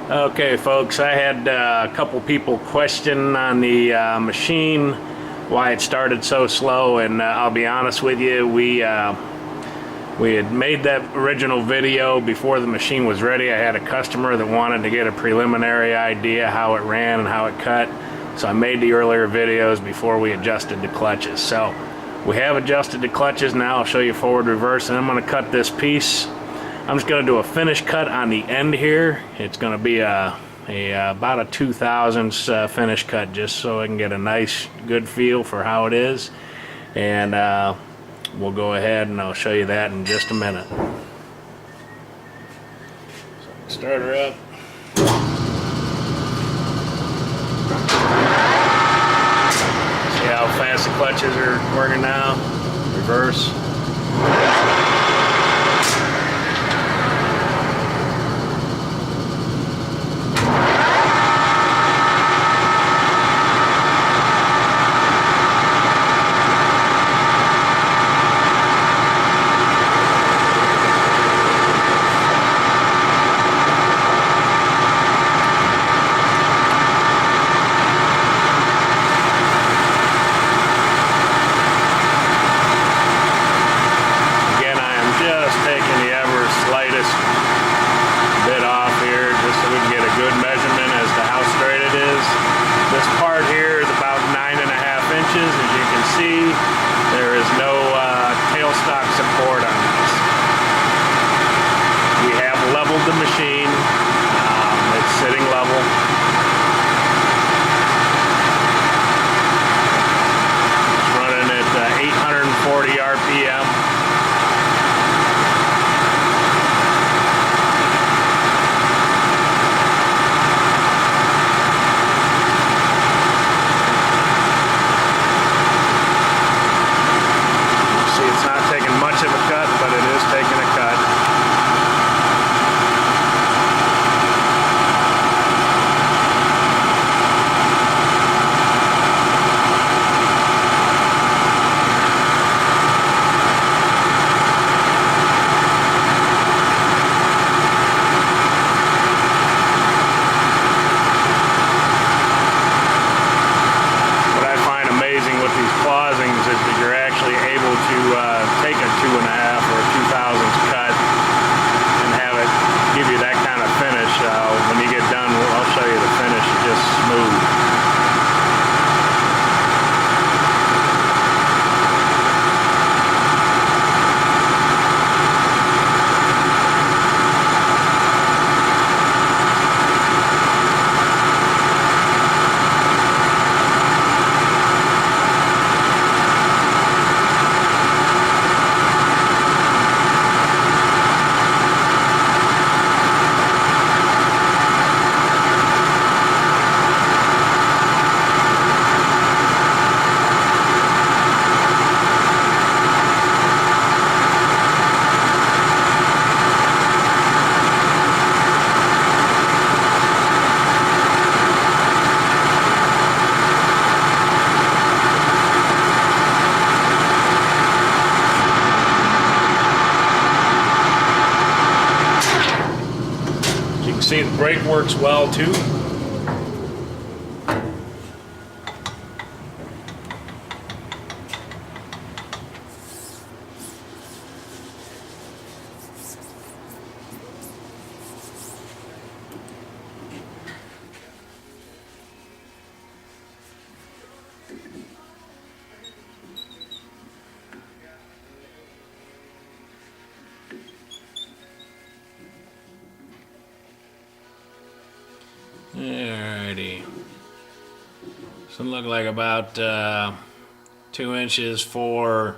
Okay, folks, I had a couple people question on the machine why it started so slow, and I'll be honest with you, we had made that original video before the machine was ready. I had a customer that wanted to get a preliminary idea how it ran and how it cut, so I made the earlier videos before we adjusted the clutches. So we have adjusted the clutches now. I'll show you forward, reverse, and I'm going to cut this piece. I'm just going to do a finish cut on the end here. It's going to be about a 2/1000 finish cut, just so I can get a nice, good feel for how it is. And we'll go ahead and I'll show you that in just a minute. So start her up. See how fast the clutches are working now? Reverse. The machine, it's sitting level. It's running at 840 RPM. See, it's not taking much of a cut, but it is taking a cut. Take a 2.5 or a 2/1000 cut and have it give you that kind of finish. When you get done, I'll show you the finish. It's just smooth. See, the brake works well too. Alrighty. So it look like about 2 inches for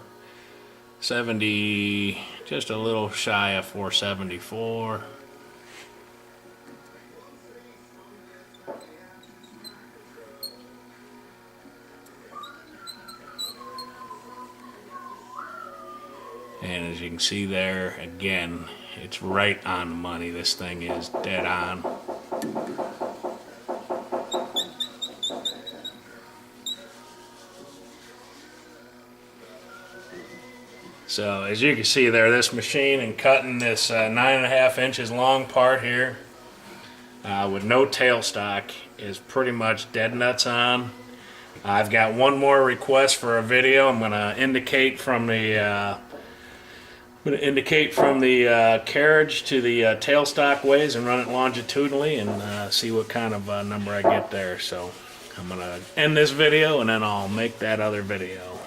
70, just a little shy of 474. And as you can see there, again, it's right on the money. This thing is dead on. So as you can see there, this machine and cutting this 9.5 inches long part here, with no tailstock is pretty much dead nuts on. I've got one more request for a video. I'm going to indicate from the carriage to the tailstock ways and run it longitudinally and see what kind of number I get there. So I'm going to end this video and then I'll make that other video.